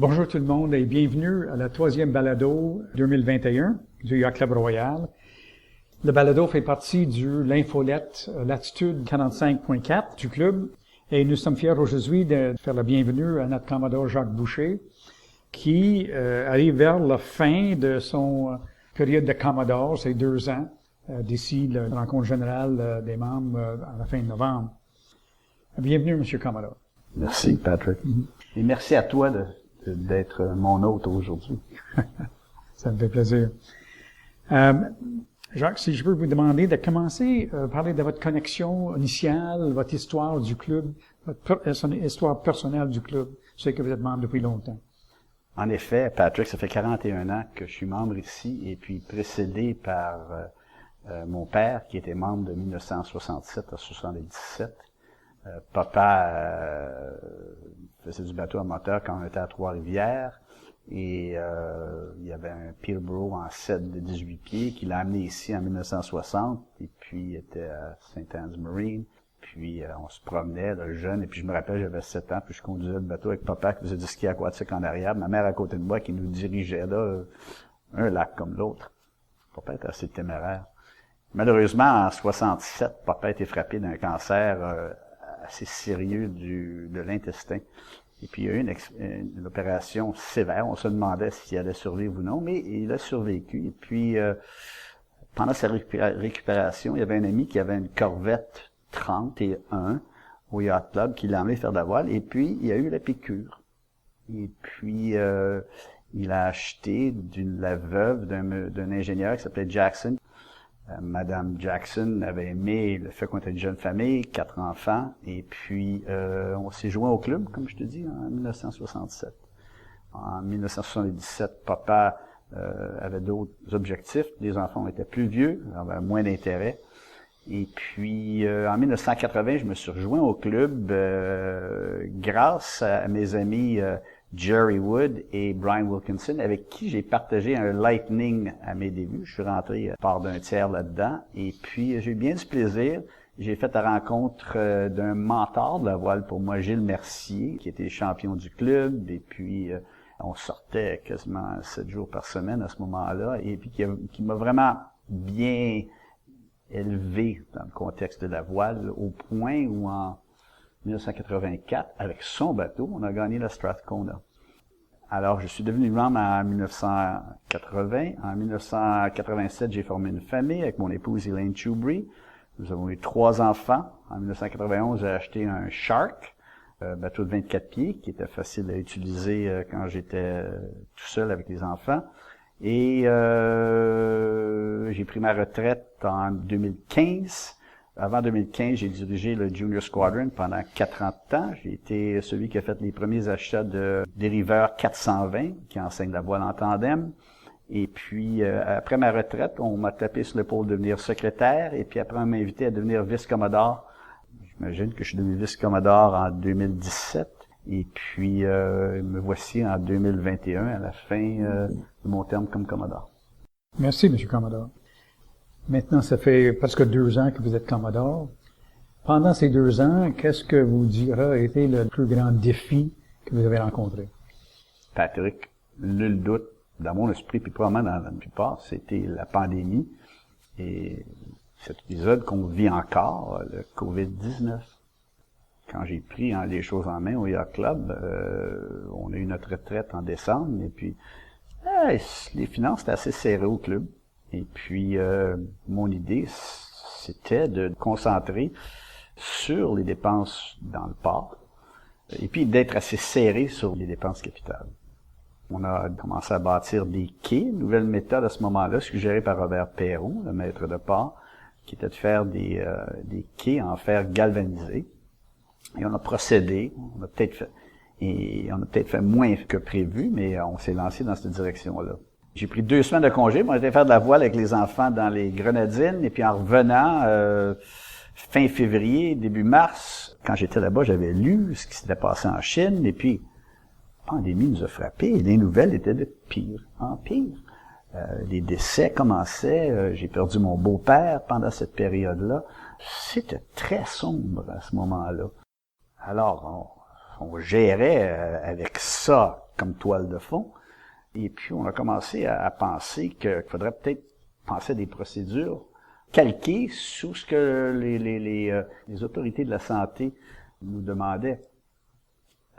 Bonjour tout le monde et bienvenue à la 3e balado 2021 du Yacht Club Royal. Le balado fait partie de l'infolette Latitude 45.4 du club et nous sommes fiers aujourd'hui de faire la bienvenue à notre commodore Jacques Boucher qui arrive vers la fin de son période de commodore, c'est 2 ans, d'ici la rencontre générale des membres à la fin de novembre. Bienvenue, Monsieur Commodore. Merci, Patrick. Et merci à toi d'être mon hôte aujourd'hui. Ça me fait plaisir. Jacques, si je peux vous demander de commencer à parler de votre connexion initiale, votre histoire du club, son histoire personnelle du club. Je sais que vous êtes membre depuis longtemps. En effet, Patrick, ça fait 41 ans que je suis membre ici et puis précédé par mon père qui était membre de 1967 à 1977. Papa faisait du bateau à moteur quand on était à Trois-Rivières et il y avait un Peterborough en 7 de 18 pieds qui l'a amené ici en 1960 et puis il était à Saint-Anne's Marine. Puis on se promenait, là, jeune, et puis je me rappelle, j'avais 7 ans, puis je conduisais le bateau avec papa qui faisait du ski aquatique en arrière, ma mère à côté de moi qui nous dirigeait là, un lac comme l'autre. Papa était assez téméraire. Malheureusement, en 67, papa a été frappé d'un cancer assez sérieux de l'intestin. Et puis il y a eu une opération sévère. On se demandait s'il allait survivre ou non, mais il a survécu. Et puis pendant sa récupération, il y avait un ami qui avait une Corvette 31 au Yacht Club qui l'a emmené faire de la voile. Et puis il y a eu la piqûre. Et puis il a acheté la veuve d'un ingénieur qui s'appelait Jackson. Madame Jackson avait aimé le fait qu'on était une jeune famille, 4 enfants, et puis on s'est joint au club, comme je te dis, en 1967. En 1977, papa avait d'autres objectifs. Les enfants étaient plus vieux, avaient moins d'intérêt. Et puis en 1980, je me suis rejoint au club grâce à mes amis Jerry Wood et Brian Wilkinson, avec qui j'ai partagé un Lightning à mes débuts. Je suis rentré par d'un tiers là-dedans. Et puis, j'ai eu bien du plaisir. J'ai fait la rencontre d'un mentor de la voile pour moi, Gilles Mercier, qui était champion du club. Et puis, on sortait quasiment 7 jours par semaine à ce moment-là. Et puis, qui m'a vraiment bien élevé dans le contexte de la voile, au point où en 1984, avec son bateau, on a gagné la Strathcona. Alors, je suis devenu membre en 1980. En 1987, j'ai formé une famille avec mon épouse Elaine Chubry. Nous avons eu 3 enfants. En 1991, j'ai acheté un Shark, bateau de 24 pieds, qui était facile à utiliser quand j'étais tout seul avec les enfants. Et j'ai pris ma retraite en 2015. Avant 2015, j'ai dirigé le Junior Squadron pendant 4 ans de temps. J'ai été celui qui a fait les premiers achats de dériveurs 420, qui enseignent la voile en tandem. Et puis, après ma retraite, on m'a tapé sur l'épaule de devenir secrétaire. Et puis après, on m'a invité à devenir vice-commodore. J'imagine que je suis devenu vice-commodore en 2017. Et puis, me voici en 2021, à la fin de mon terme comme commodore. Merci, M. Commodore. Maintenant, ça fait presque 2 ans que vous êtes commodore. Pendant ces 2 ans, qu'est-ce que vous direz a été le plus grand défi que vous avez rencontré? Patrick, nul doute, dans mon esprit, puis probablement dans la plupart, c'était la pandémie et cet épisode qu'on vit encore, le COVID-19. Quand j'ai pris les choses en main au Yacht Club, on a eu notre retraite en décembre, et puis les finances étaient assez serrées au club. Et puis, mon idée, c'était de me concentrer sur les dépenses dans le port et puis d'être assez serré sur les dépenses capitales. On a commencé à bâtir des quais, une nouvelle méthode à ce moment-là, suggérée par Robert Perron, le maître de port, qui était de faire des quais en fer galvanisé. Et on a procédé, on a peut-être fait moins que prévu, mais on s'est lancé dans cette direction-là. J'ai pris 2 semaines de congé, on était faire de la voile avec les enfants dans les Grenadines, et puis en revenant, fin février, début mars, quand j'étais là-bas, j'avais lu ce qui s'était passé en Chine, et puis la pandémie nous a frappés, et les nouvelles étaient de pire en pire. Les décès commençaient, j'ai perdu mon beau-père pendant cette période-là. C'était très sombre à ce moment-là. Alors, on gérait avec ça comme toile de fond. Et puis, on a commencé à penser qu'il faudrait peut-être penser à des procédures calquées sous ce que les autorités de la santé nous demandaient.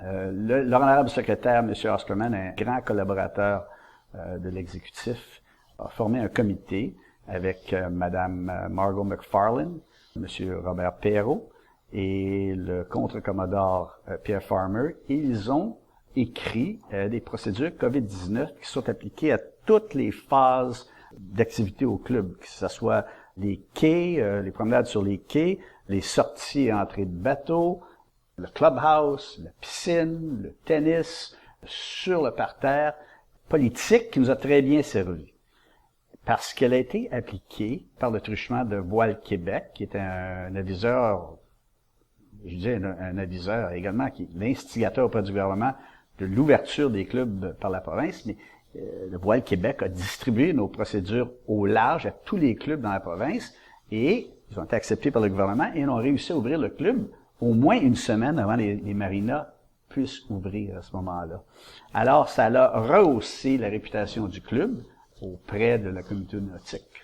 L'honorable secrétaire, M. Osterman, un grand collaborateur de l'exécutif, a formé un comité avec Mme Margot McFarlane, M. Robert Perrault et le contre-commodore Pierre Farmer. Ils ont écrit des procédures COVID-19 qui sont appliquées à toutes les phases d'activité au club, que ce soit les quais, les promenades sur les quais, les sorties et entrées de bateaux, le clubhouse, la piscine, le tennis, sur le parterre, politique qui nous a très bien servi. Parce qu'elle a été appliquée par le truchement de Voile Québec, qui était un aviseur, je disais un aviseur également, qui est l'instigateur auprès du gouvernement de l'ouverture des clubs par la province, mais le Voile Québec a distribué nos procédures au large à tous les clubs dans la province, et ils ont été acceptés par le gouvernement, et ils ont réussi à ouvrir le club au moins une semaine avant les marinas puissent ouvrir à ce moment-là. Alors, ça a rehaussé la réputation du club auprès de la communauté nautique.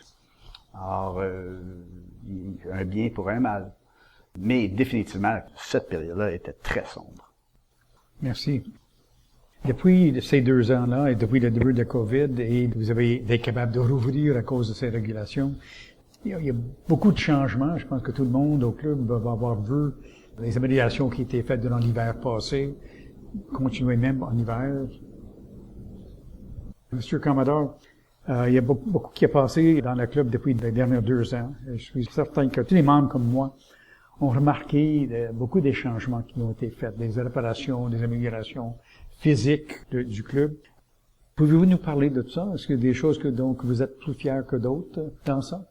Alors, un bien pour un mal. Mais définitivement, cette période-là était très sombre. Merci. Depuis ces 2 ans-là et depuis le début de la COVID, et vous avez été capable de rouvrir à cause de ces régulations, il y a beaucoup de changements. Je pense que tout le monde au club va avoir vu les améliorations qui étaient faites durant l'hiver passé, continuer même en hiver. Monsieur Commodore, il y a beaucoup qui a passé dans le club depuis les derniers 2 ans. Je suis certain que tous les membres comme moi ont remarqué beaucoup des changements qui ont été faits, des réparations, des améliorations physiques du club. Pouvez-vous nous parler de ça? Est-ce qu'il y a des choses que donc vous êtes plus fiers que d'autres dans ça?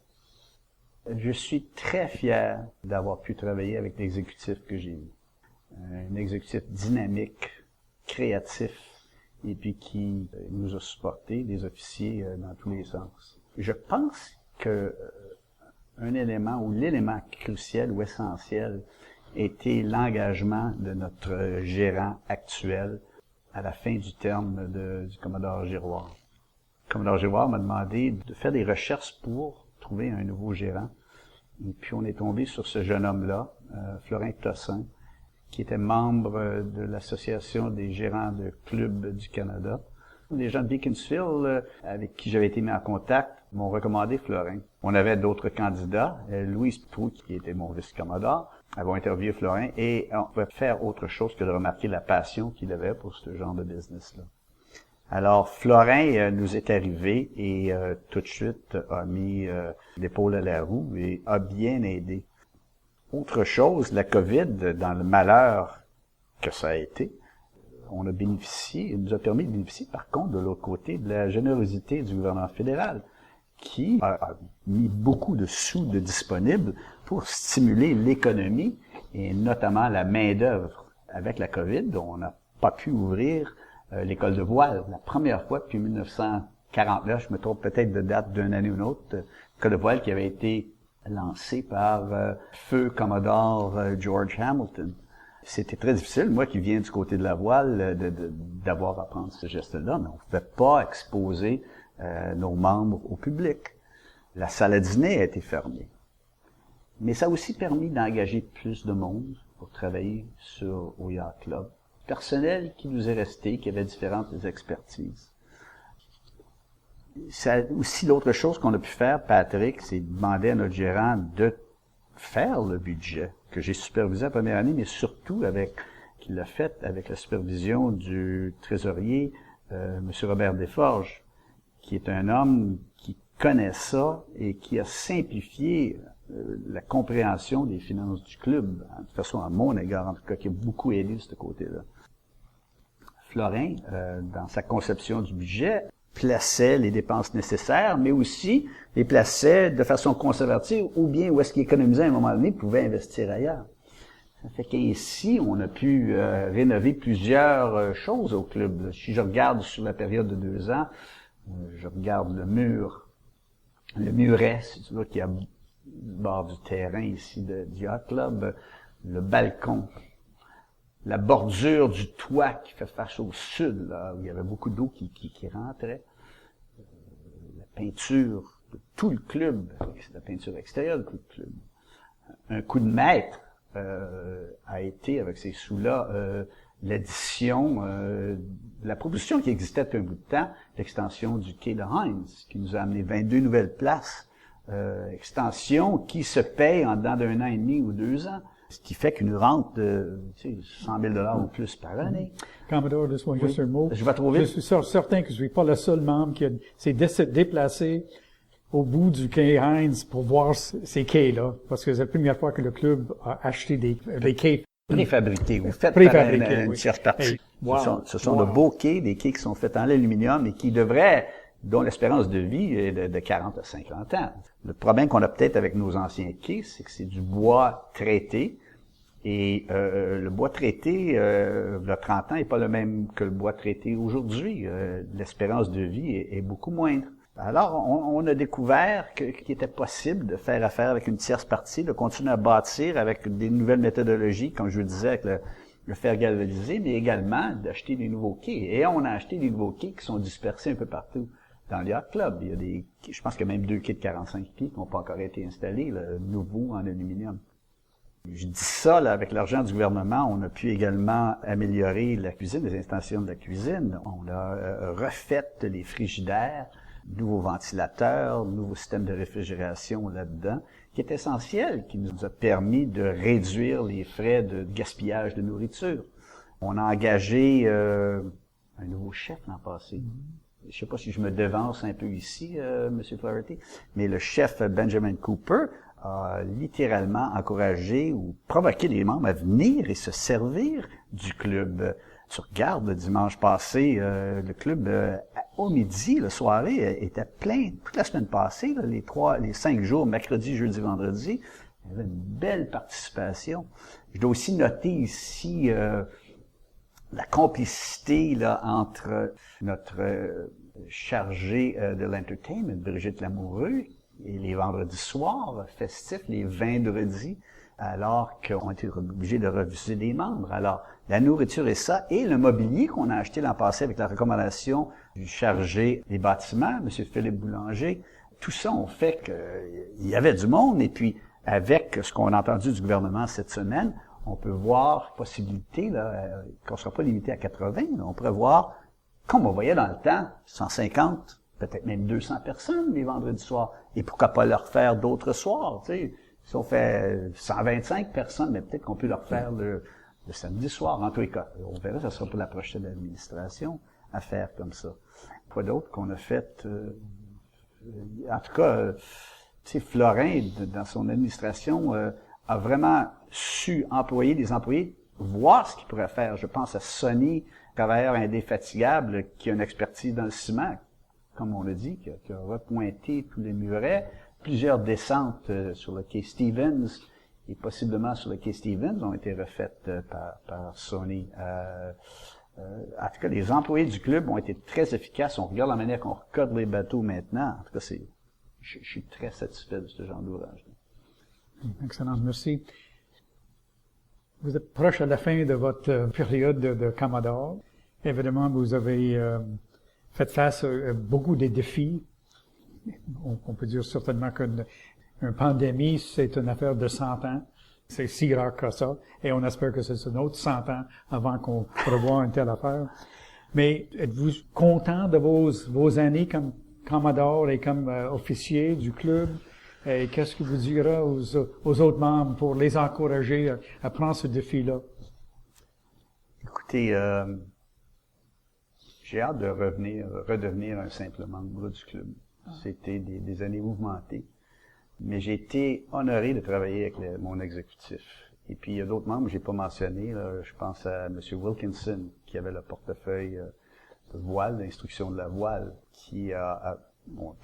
Je suis très fier d'avoir pu travailler avec l'exécutif que j'ai eu. Un exécutif dynamique, créatif, et puis qui nous a supportés, des officiers dans tous les sens. Je pense que un élément ou l'élément crucial ou essentiel était l'engagement de notre gérant actuel à la fin du terme du commodore Giroir. Le commodore Giroir m'a demandé de faire des recherches pour trouver un nouveau gérant. Et puis on est tombé sur ce jeune homme-là, Florin Tossin, qui était membre de l'Association des gérants de clubs du Canada. Les gens de Beaconsfield, avec qui j'avais été mis en contact, m'ont recommandé Florin. On avait d'autres candidats. Louise Proulx, qui était mon vice-commodore, avons interviewé Florin et on pouvait faire autre chose que de remarquer la passion qu'il avait pour ce genre de business-là. Alors, Florin nous est arrivé et tout de suite a mis l'épaule à la roue et a bien aidé. Autre chose, la COVID, dans le malheur que ça a été, on a bénéficié, il nous a permis de bénéficier par contre de l'autre côté de la générosité du gouvernement fédéral qui a mis beaucoup de sous de disponibles pour stimuler l'économie et notamment la main-d'œuvre. Avec la COVID, on n'a pas pu ouvrir l'école de voile. La première fois depuis 1949, je me trompe peut-être de date d'une année ou une autre, l'école de voile qui avait été lancée par feu Commodore George Hamilton. C'était très difficile, moi qui viens du côté de la voile, d'avoir à prendre ce geste-là, mais on ne pouvait pas exposer nos membres au public. La salle à dîner a été fermée. Mais ça a aussi permis d'engager plus de monde pour travailler au Yacht Club. Personnel qui nous est resté, qui avait différentes expertises. C'est aussi l'autre chose qu'on a pu faire, Patrick, c'est demander à notre gérant de faire le budget que j'ai supervisé la première année, mais surtout qu'il l'a fait avec la supervision du trésorier, M. Robert Desforges, qui est un homme qui connaît ça et qui a simplifié la compréhension des finances du club, de toute façon à mon égard, en tout cas, qui a beaucoup aidé de ce côté-là. Florin, dans sa conception du budget, plaçait les dépenses nécessaires, mais aussi les plaçait de façon conservative, ou bien où est-ce qu'il économisait à un moment donné, pouvait investir ailleurs. Ça fait qu'ainsi, on a pu rénover plusieurs choses au club. Si je regarde sur la période de 2 ans, je regarde le muret, si tu veux, qui est à bord du terrain ici du Yacht Club, le balcon, la bordure du toit qui fait face au sud, là, où il y avait beaucoup d'eau qui rentrait. La peinture de tout le club, c'est la peinture extérieure de tout le club. Un coup de maître a été, avec ces sous-là, l'addition de la proposition qui existait depuis un bout de temps, l'extension du quai de Heinz, qui nous a amené 22 nouvelles places, extension qui se paye en dedans d'un an et demi ou 2 ans, ce qui fait qu'une rente de 100 000 $ ou plus par année. Commodore, laisse-moi juste un mot. Je vais trop vite. Je suis certain que je ne suis pas le seul membre qui s'est déplacé au bout du quai Heinz pour voir ces quais-là, parce que c'est la première fois que le club a acheté des quais préfabriqués, ou faits préfabriqués, par une oui. tierce partie. Hey, wow, Ce sont de beaux quais, des quais qui sont faits en aluminium et qui devraient, dont l'espérance de vie est de 40 à 50 ans. Le problème qu'on a peut-être avec nos anciens quais, c'est que c'est du bois traité. Et le bois traité, il y a 30 ans, n'est pas le même que le bois traité aujourd'hui. L'espérance de vie est beaucoup moindre. Alors, on a découvert qu'il était possible de faire affaire avec une tierce partie, de continuer à bâtir avec des nouvelles méthodologies, comme je vous le disais, avec le fer galvanisé, mais également d'acheter des nouveaux quais. Et on a acheté des nouveaux quais qui sont dispersés un peu partout dans le yacht club. Il y a je pense qu'il y a même 2 quais de 45 pieds qui n'ont pas encore été installés, nouveaux en aluminium. Je dis ça, là, avec l'argent du gouvernement, on a pu également améliorer la cuisine, les installations de la cuisine. On a refait les frigidaires, nouveaux ventilateurs, nouveaux systèmes de réfrigération là-dedans, qui est essentiel, qui nous a permis de réduire les frais de gaspillage de nourriture. On a engagé un nouveau chef l'an passé. Je sais pas si je me devance un peu ici, M. Flaherty, mais le chef Benjamin Cooper a littéralement encouragé ou provoqué les membres à venir et se servir du club. Tu regardes, le dimanche passé, le club, au midi, la soirée, était plein. Toute la semaine passée, là, les 5 jours, mercredi, jeudi, vendredi, il y avait une belle participation. Je dois aussi noter ici la complicité là entre notre chargée de l'entertainment, Brigitte Lamoureux, et les vendredis soirs festifs, les vendredis, alors qu'on était obligés de refuser des membres. Alors, la nourriture et ça, et le mobilier qu'on a acheté l'an passé avec la recommandation du chargé des bâtiments, M. Philippe Boulanger, tout ça ont fait qu'il y avait du monde, et puis avec ce qu'on a entendu du gouvernement cette semaine, on peut voir possibilité là, qu'on ne sera pas limité à 80, là, on pourrait voir, comme on voyait dans le temps, 150, peut-être même 200 personnes les vendredis soirs. Et pourquoi pas leur faire d'autres soirs, tu sais. Si on fait 125 personnes, mais peut-être qu'on peut leur faire le samedi soir. En tous les cas, on verra, ça sera pour la prochaine administration à faire comme ça. Quoi d'autre qu'on a fait? En tout cas, tu sais, Florin, dans son administration, a vraiment su employer des employés, voir ce qu'il pourrait faire. Je pense à Sonny, travailleur indéfatigable, qui a une expertise dans le ciment, comme on l'a dit, qui a repointé tous les murets. Plusieurs descentes sur le quai Stevens et possiblement sur le quai Stevens ont été refaites par Sony. En tout cas, les employés du club ont été très efficaces. On regarde la manière qu'on recorde les bateaux maintenant. En tout cas, je suis très satisfait de ce genre d'ouvrage. Excellent, merci. Vous êtes proche à la fin de votre période de Commodore. Évidemment, vous avez fait face à beaucoup de défis. On peut dire certainement qu'une pandémie, c'est une affaire de 100 ans. C'est si rare que ça. Et on espère que c'est un autre 100 ans avant qu'on prévoie une telle affaire. Mais êtes-vous content de vos années comme Commodore et comme officier du club? Et qu'est-ce que vous direz aux autres membres pour les encourager à prendre ce défi-là? Écoutez, j'ai hâte de redevenir un simple membre du club. C'était des années mouvementées. Mais j'ai été honoré de travailler avec mon exécutif. Et puis, il y a d'autres membres que j'ai pas mentionnés. Là. Je pense à M. Wilkinson, qui avait le portefeuille de voile, d'instruction de la voile, puis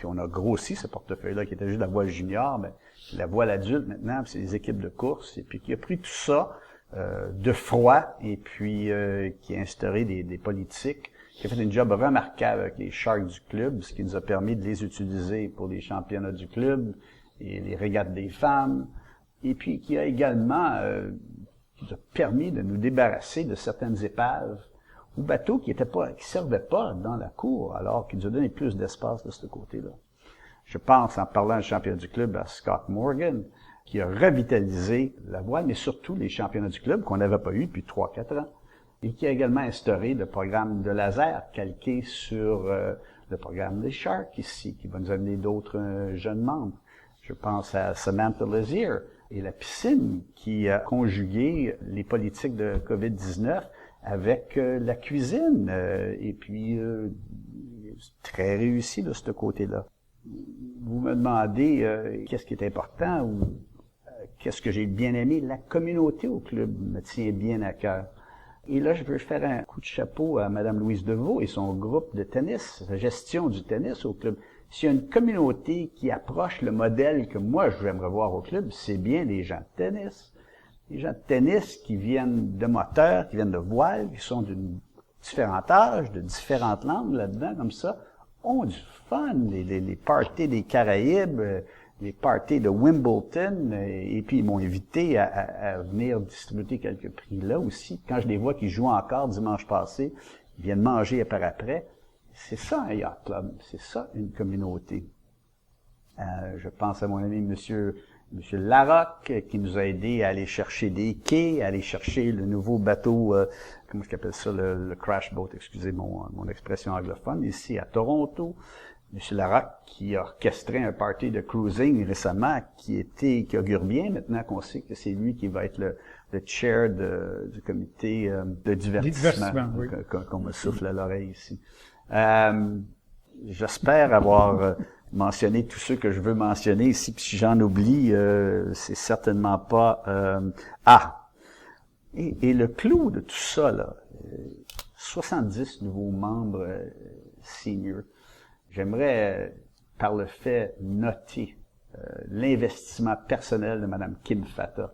on a grossi ce portefeuille-là, qui était juste la voile junior, mais la voile adulte maintenant, puis c'est les équipes de course. Et puis, qui a pris tout ça de froid, et puis qui a instauré des politiques, qui a fait un job remarquable avec les Sharks du club, ce qui nous a permis de les utiliser pour les championnats du club et les régates des femmes, et puis qui a également nous a permis de nous débarrasser de certaines épaves ou bateaux qui servaient pas dans la cour, alors qu'il nous a donné plus d'espace de ce côté-là. Je pense, en parlant du championnat du club, à Scott Morgan, qui a revitalisé la voile, mais surtout les championnats du club qu'on n'avait pas eu depuis 3-4 ans, et qui a également instauré le programme de laser calqué sur le programme des Sharks ici, qui va nous amener d'autres jeunes membres. Je pense à Samantha Lazier et la piscine qui a conjugué les politiques de COVID-19 avec la cuisine, et puis très réussi de ce côté-là. Vous me demandez qu'est-ce qui est important ou qu'est-ce que j'ai bien aimé. La communauté au club me tient bien à cœur. Et là, je veux faire un coup de chapeau à Mme Louise Deveau et son groupe de tennis, sa gestion du tennis au club. S'il y a une communauté qui approche le modèle que moi, j'aimerais voir au club, c'est bien les gens de tennis. Les gens de tennis qui viennent de moteurs, qui viennent de voile, qui sont d'une différents âges, de différentes langues là-dedans, comme ça, ont du fun. Les parties des Caraïbes, les parties de Wimbledon, et puis ils m'ont invité à venir distribuer quelques prix là aussi. Quand je les vois qui jouent encore dimanche passé, ils viennent manger par après. C'est ça un yacht club, c'est ça une communauté. Je pense à mon ami Monsieur Larocque, qui nous a aidé à aller chercher des quais, à aller chercher le nouveau bateau, comment j'appelle ça, le crash boat, excusez mon expression anglophone, ici à Toronto. Monsieur Larocque, qui a orchestré un party de cruising récemment, qui augure bien, maintenant qu'on sait que c'est lui qui va être le chair du comité de divertissement, oui. qu'on me souffle à l'oreille ici. J'espère avoir mentionné tous ceux que je veux mentionner ici, puis si j'en oublie, c'est certainement pas... Et le clou de tout ça, là, 70 nouveaux membres seniors. J'aimerais, par le fait, noter l'investissement personnel de Mme Kim Fata,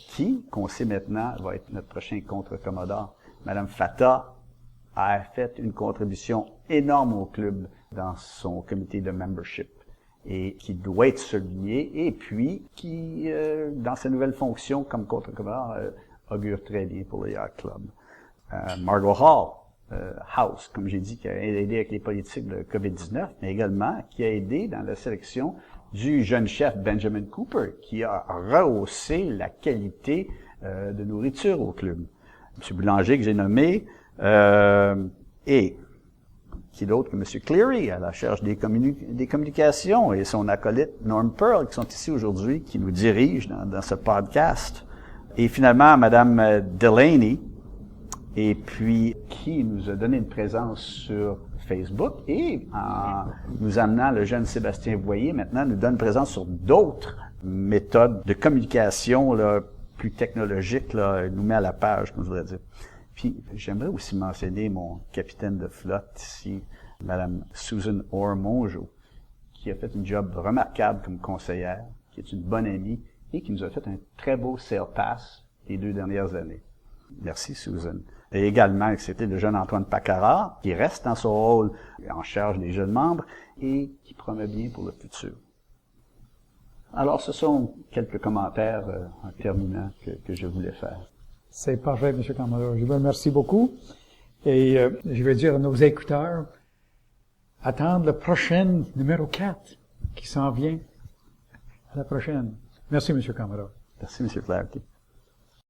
qui, qu'on sait maintenant, va être notre prochain contre-commodore. Mme Fata a fait une contribution énorme au club dans son comité de membership et qui doit être souligné, et puis qui, dans sa nouvelle fonction comme contre-commodore, augure très bien pour le Yacht Club. Margot Hall, House, comme j'ai dit, qui a aidé avec les politiques de COVID-19, mais également qui a aidé dans la sélection du jeune chef Benjamin Cooper, qui a rehaussé la qualité de nourriture au club. M. Boulanger, que j'ai nommé, et qui d'autre que M. Cleary, à la charge des communications, et son acolyte Norm Pearl, qui sont ici aujourd'hui, qui nous dirigent dans ce podcast. Et finalement, Mme Delaney, et puis qui nous a donné une présence sur Facebook, et en nous amenant le jeune Sébastien Voyer, maintenant nous donne une présence sur d'autres méthodes de communication là, plus technologiques, là, nous met à la page, comme je voudrais dire. Puis j'aimerais aussi mentionner mon capitaine de flotte ici, Mme Susan Orr-Mongeau, qui a fait un job remarquable comme conseillère, qui est une bonne amie, et qui nous a fait un très beau sail pass les 2 dernières années. Merci, Susan. Et également, c'était le jeune Antoine Pacara, qui reste dans son rôle en charge des jeunes membres et qui promet bien pour le futur. Alors, ce sont quelques commentaires en terminant que je voulais faire. C'est parfait, M. Commodore. Je vous remercie beaucoup. Et je vais dire à nos écouteurs, attendre le prochain numéro 4 qui s'en vient. À la prochaine. Merci, M. Commodore. Merci, M. Flaherty.